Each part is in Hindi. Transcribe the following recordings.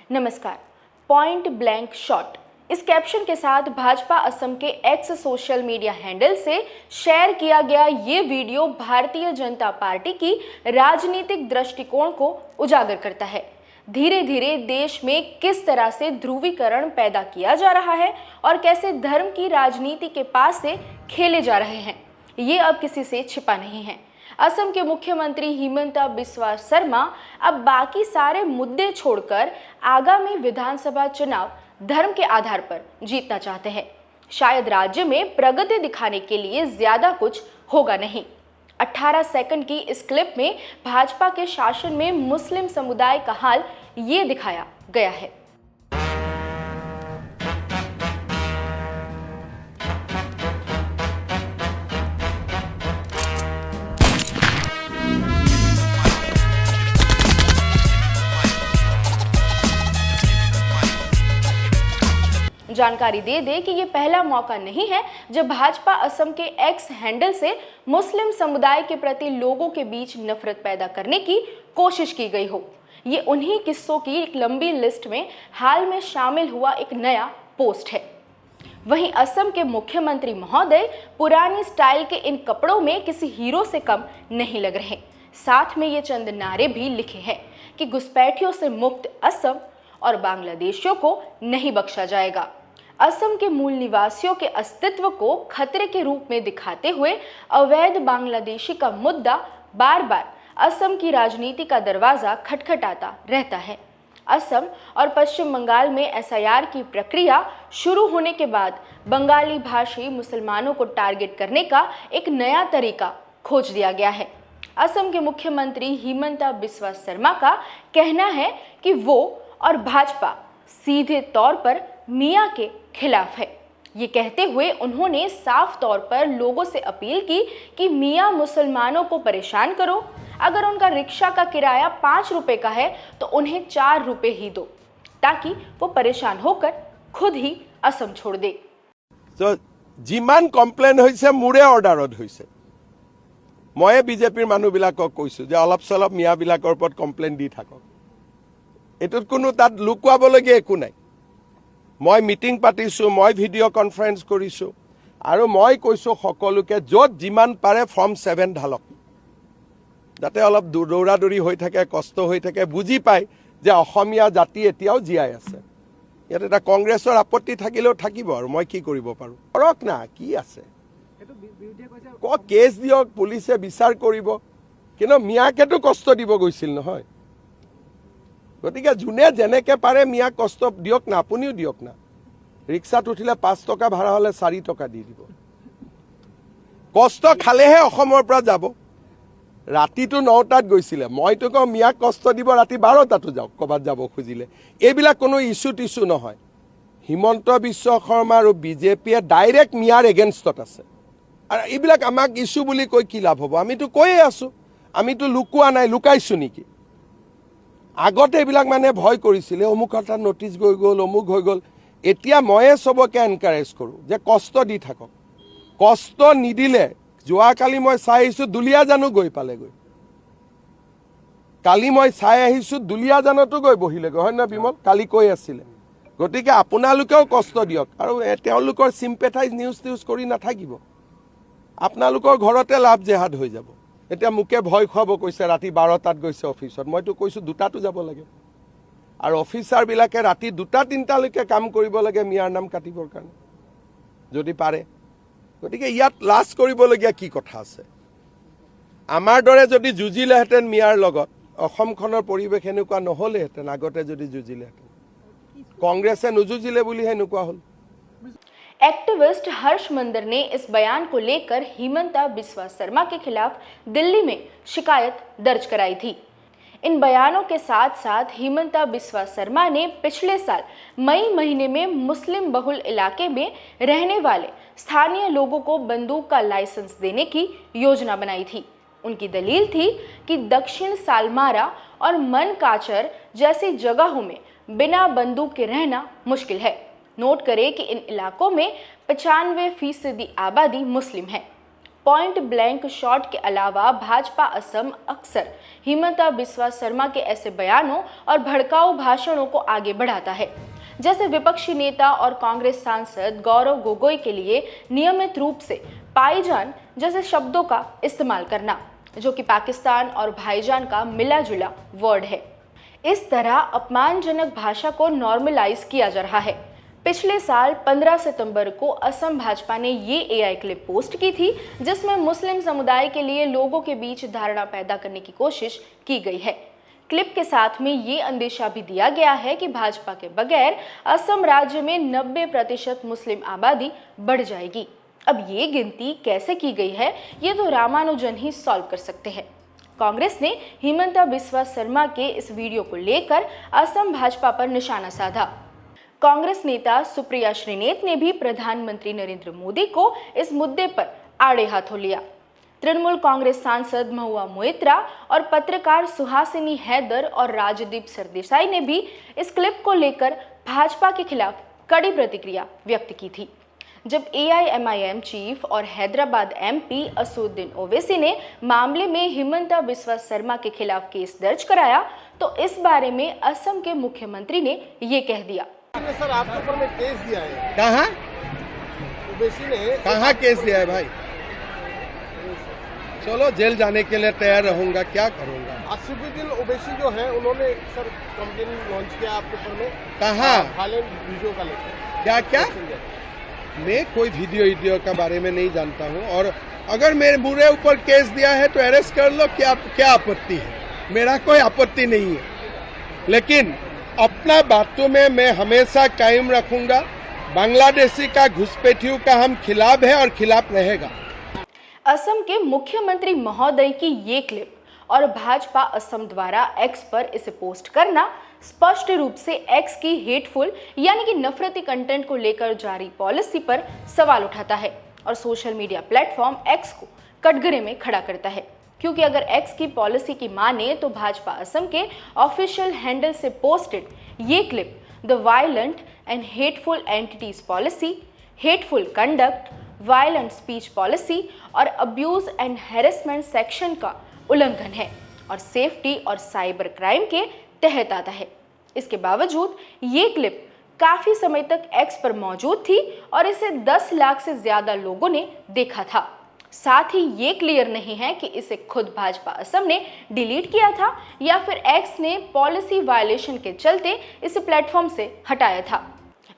नमस्कार। पॉइंट ब्लैंक शॉट इस कैप्शन के साथ भाजपा असम के एक्स सोशल मीडिया हैंडल से शेयर किया गया ये वीडियो भारतीय जनता पार्टी की राजनीतिक दृष्टिकोण को उजागर करता है। धीरे धीरे देश में किस तरह से ध्रुवीकरण पैदा किया जा रहा है और कैसे धर्म की राजनीति के पास से खेले जा रहे हैं, ये अब किसी से छिपा नहीं है। असम के मुख्यमंत्री हिमंता बिस्वा शर्मा अब बाकी सारे मुद्दे छोड़कर आगामी विधानसभा चुनाव धर्म के आधार पर जीतना चाहते हैं। शायद राज्य में प्रगति दिखाने के लिए ज्यादा कुछ होगा नहीं। 18 सेकंड की इस क्लिप में भाजपा के शासन में मुस्लिम समुदाय का हाल ये दिखाया गया है। जानकारी दे दे कि ये पहला मौका नहीं है जब भाजपा असम के एक्स हैंडल से मुस्लिम समुदाय के प्रति लोगों के बीच नफरत पैदा करने की कोशिश की गई हो। ये उन्हीं किस्सों की एक लंबी लिस्ट में हाल में शामिल हुआ एक नया पोस्ट है। वहीं असम के मुख्यमंत्री महोदय पुरानी स्टाइल के इन कपड़ों में किसी हीरो से कम नहीं लग रहे। साथ में ये चंद नारे भी लिखे हैं कि घुसपैठियों से मुक्त असम और बांग्लादेशियों को नहीं बख्शा जाएगा। असम के मूल निवासियों के अस्तित्व को खतरे के रूप में दिखाते हुए अवैध बांग्लादेशी का मुद्दा बार बार असम की राजनीति का दरवाजा खटखटाता रहता है। असम और पश्चिम बंगाल में एसआईआर की प्रक्रिया शुरू होने के बाद बंगाली भाषी मुसलमानों को टारगेट करने का एक नया तरीका खोज दिया गया है। असम के मुख्यमंत्री हिमंता बिस्वा शर्मा का कहना है कि वो और भाजपा सीधे तौर पर मियां के खिलाफ है। ये कहते हुए उन्होंने साफ तौर पर लोगों से अपील की कि मियां मुसलमानों को परेशान करो, अगर उनका रिक्शा का किराया 5 रुपए का है तो उन्हें 4 रुपए ही दो, ताकि वो परेशान होकर खुद ही असम छोड़ दे। तो जिमान कम्प्लेन होइसे मुरे ऑर्डारत होइसे। मैं बीजेपीर मानुबिलाকক কৈছো যে অলপ সলপ মিয়াবিলাকৰ ওপৰত কমপ্লেইন দি থাকক। এটোত কোনো তাত লুকুৱাবলগীয়া একো নাই। মই মিটিং পাতিছো, মই ভিডিঅ' কনফাৰেন্স কৰিছো আৰু মই কৈছো সকলোকে য'ত যিমান পাৰে ফৰ্ম 7 ঢালক, যাতে অলপ দৌৰাদৌৰি হৈ থাকে, কষ্ট হৈ থাকে, বুজি পায় যে অসমীয়া জাতি এতিয়াও জীয়াই আছে। ইয়াত এটা কংগ্ৰেছৰ আপত্তি থাকিলেও থাকিব আৰু মই কি কৰিব পাৰো। কৰক না, কি আছে কেছ দিয়ক, পুলিচে বিচাৰ কৰিব, কিন্তু মিয়াকেতো কষ্ট দিব গৈছিল নহয়। গতিকে যোনে যেনেকে পাৰে মিয়াক কষ্ট দিয়ক না, আপুনিও দিয়ক না। ৰিক্সাত উঠিলে 5 টকা ভাড়া হলে 4 টকা দি দিব। কষ্ট খালেহে অসমৰ পৰা যাব। ৰাতিটো 9টাত গৈছিলে, মইতো কওঁ মিয়াক কষ্ট দিব ৰাতি 12টাতো যাওক ক'বাত যাব খুজিলে। এইবিলাক কোনো ইস্যু টিছু নহয়। হিমন্ত বিশ্ব শৰ্মা আৰু বিজেপিয়ে ডাইৰেক্ট মিয়াৰ এগেইনষ্টত আছে। আৰু এইবিলাক আমাক ইস্যু বুলি কৈ কি লাভ হ'ব? আমিতো কৈয়ে আছো, আমিতো লুকুৱা নাই, লুকাইছো নেকি? আগতে এইবিলাক মানে ভয় কৰিছিলে, অমুক এটা নোটিছ গৈ গ'ল, অমুক হৈ গ'ল। এতিয়া ময়ে চবকে এনকাৰেজ কৰোঁ যে কষ্ট দি থাকক। কষ্ট নিদিলে, যোৱাকালি মই চাই আহিছোঁ দুলীয়াজানো গৈ পালেগৈ। কালি মই চাই আহিছোঁ দুলীয়াজানতো গৈ বহিলেগৈ, হয় নহয় বিমল? কালি কৈ আছিলে। গতিকে আপোনালোকেও কষ্ট দিয়ক আৰু তেওঁলোকৰ চিম্পেথাইজ নিউজ কৰি নাথাকিব। আপোনালোকৰ ঘৰতে লাভ জেহাদ হৈ যাব। এতিয়া মোকে ভয় খুৱাব কৈছে, ৰাতি 12টাত গৈছে অফিচত। মইতো কৈছোঁ 2টাতো যাব লাগে। আৰু অফিচাৰবিলাকে ৰাতি 2টা-3টালৈকে কাম কৰিব লাগে মিয়াৰ নাম কাটিবৰ কাৰণে, যদি পাৰে। গতিকে ইয়াত লাজ কৰিবলগীয়া কি কথা আছে? আমাৰ দৰে যদি যুঁজিলেহেঁতেন মিয়াৰ লগত, অসমখনৰ পৰিৱেশ এনেকুৱা নহ'লেহেঁতেন। আগতে যদি যুঁজিলেহেঁতেন, কংগ্ৰেছে নুযুঁজিলে বুলিহে এনেকুৱা হ'ল। एक्टिविस्ट हर्ष मंदर ने इस बयान को लेकर हिमंता बिस्वा शर्मा के खिलाफ दिल्ली में शिकायत दर्ज कराई थी। इन बयानों के साथ साथ हिमंता बिस्वा शर्मा ने पिछले साल मई महीने में मुस्लिम बहुल इलाके में रहने वाले स्थानीय लोगों को बंदूक का लाइसेंस देने की योजना बनाई थी। उनकी दलील थी कि दक्षिण सालमारा और मनकाचर जैसी जगहों में बिना बंदूक के रहना मुश्किल है। नोट करें कि इन इलाकों में 95% आबादी मुस्लिम है। पॉइंट ब्लैंक शॉट के अलावा भाजपा असम अक्सर हिमंता बिस्वा शर्मा के ऐसे बयानों और भड़काऊ भाषणों को आगे बढ़ाता है, जैसे विपक्षी नेता और कांग्रेस सांसद गौरव गोगोई के लिए नियमित रूप से पाईजान जैसे शब्दों का इस्तेमाल करना, जो कि पाकिस्तान और भाईजान का मिला जुला वर्ड है। इस तरह अपमानजनक भाषा को नॉर्मलाइज किया जा रहा है। पिछले साल 15 सितंबर को असम भाजपा ने ये एआई क्लिप पोस्ट की थी, जिसमें मुस्लिम समुदाय के लिए लोगों के बीच धारणा पैदा करने की कोशिश की गई है। क्लिप के साथ में ये अंदेशा भी दिया गया है कि भाजपा के बगैर असम राज्य में 90% मुस्लिम आबादी बढ़ जाएगी। अब ये गिनती कैसे की गई है, ये तो रामानुजन ही सॉल्व कर सकते हैं। कांग्रेस ने हिमंता बिस्वा शर्मा के इस वीडियो को लेकर असम भाजपा पर निशाना साधा। कांग्रेस नेता सुप्रिया श्रीनेत ने भी प्रधानमंत्री नरेंद्र मोदी को इस मुद्दे पर आड़े हाथों लिया। तृणमूल कांग्रेस सांसद महुआ मोइत्रा और पत्रकार सुहासिनी हैदर और राजदीप सरदेसाई ने भी इस क्लिप को लेकर भाजपा के खिलाफ कड़ी प्रतिक्रिया व्यक्त की थी। जब AIMIM चीफ और हैदराबाद MP असुद्दीन ओवैसी ने मामले में हिमंता बिस्वा शर्मा के खिलाफ केस दर्ज कराया, तो इस बारे में असम के मुख्यमंत्री ने ये कह दिया। सर, आपके ऊपर में केस दिया है। कहाँ ओवैसी ने कहाँ केस दिया है भाई? चलो जेल जाने के लिए तैयार रहूंगा, क्या करूंगा। असुद्दीन ओवैसी जो है, उन्होंने सर कंप्लेन लॉन्च किया आपके ऊपर में। कहाँ? हालैंड वीडियो का लेकर। क्या मैं कोई वीडियो का बारे में नहीं जानता हूं, और अगर मेरे बुरे ऊपर केस दिया है तो अरेस्ट कर लो, क्या आपत्ति है? मेरा कोई आपत्ति नहीं है, लेकिन अपना बातों में मैं हमेशा कायम रखूंगा। बांग्लादेशी का घुसपैठियों का हम खिलाफ है और खिलाफ रहेगा। असम के मुख्यमंत्री महोदय की ये क्लिप और भाजपा असम द्वारा एक्स पर इसे पोस्ट करना स्पष्ट रूप से एक्स की हेटफुल यानी कि नफरती कंटेंट को लेकर जारी पॉलिसी पर सवाल उठाता है और सोशल मीडिया प्लेटफॉर्म एक्स को कटघरे में खड़ा करता है। क्योंकि अगर एक्स की पॉलिसी की माने तो भाजपा असम के ऑफिशियल हैंडल से पोस्टेड ये clip the violent and hateful entities policy, hateful conduct, violent speech policy और अब्यूज एंड हैरेसमेंट सेक्शन का उल्लंघन है और सेफ्टी और साइबर क्राइम के तहत आता है। इसके बावजूद ये क्लिप काफी समय तक एक्स पर मौजूद थी और इसे 10 लाख से ज्यादा लोगों ने देखा था। साथ ही ये क्लियर नहीं है कि इसे खुद भाजपा असम ने डिलीट किया था या फिर एक्स ने पॉलिसी वायलेशन के चलते इसे प्लेटफॉर्म से हटाया था।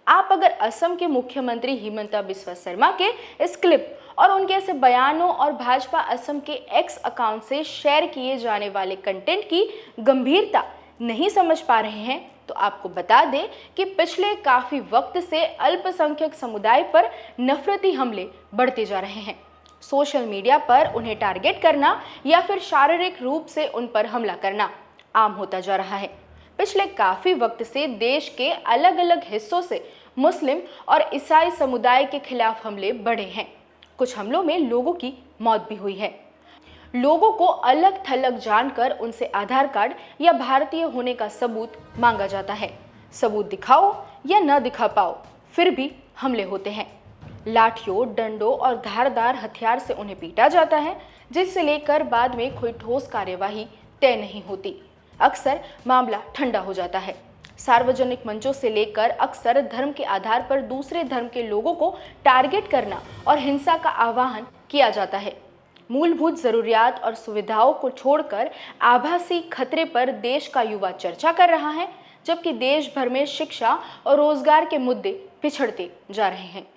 आप अगर असम के मुख्यमंत्री हिमंता बिस्वा शर्मा के इस क्लिप और उनके ऐसे बयानों और भाजपा असम के एक्स अकाउंट से शेयर किए जाने वाले कंटेंट की गंभीरता नहीं समझ पा रहे हैं, तो आपको बता दें कि पिछले काफी वक्त से अल्पसंख्यक समुदाय पर नफरती हमले बढ़ते जा रहे हैं। सोशल मीडिया पर उन्हें टारगेट करना या फिर शारीरिक रूप से उन पर हमला करना आम होता जा रहा है। पिछले काफी वक्त से देश के अलग अलग हिस्सों से मुस्लिम और ईसाई समुदाय के खिलाफ हमले बढ़े हैं। कुछ हमलों में लोगों की मौत भी हुई है। लोगों को अलग थलग जानकर उनसे आधार कार्ड या भारतीय होने का सबूत मांगा जाता है। सबूत दिखाओ या न दिखा पाओ, फिर भी हमले होते हैं। लाठियों, डंडों और धारदार हथियार से उन्हें पीटा जाता है, जिससे लेकर बाद में कोई ठोस कार्यवाही तय नहीं होती। अक्सर मामला ठंडा हो जाता है। सार्वजनिक मंचों से लेकर अक्सर धर्म के आधार पर दूसरे धर्म के लोगों को टारगेट करना और हिंसा का आह्वान किया जाता है। मूलभूत जरूरियात और सुविधाओं को छोड़कर आभासी खतरे पर देश का युवा चर्चा कर रहा है, जबकि देश भर में शिक्षा और रोजगार के मुद्दे पिछड़ते जा रहे हैं।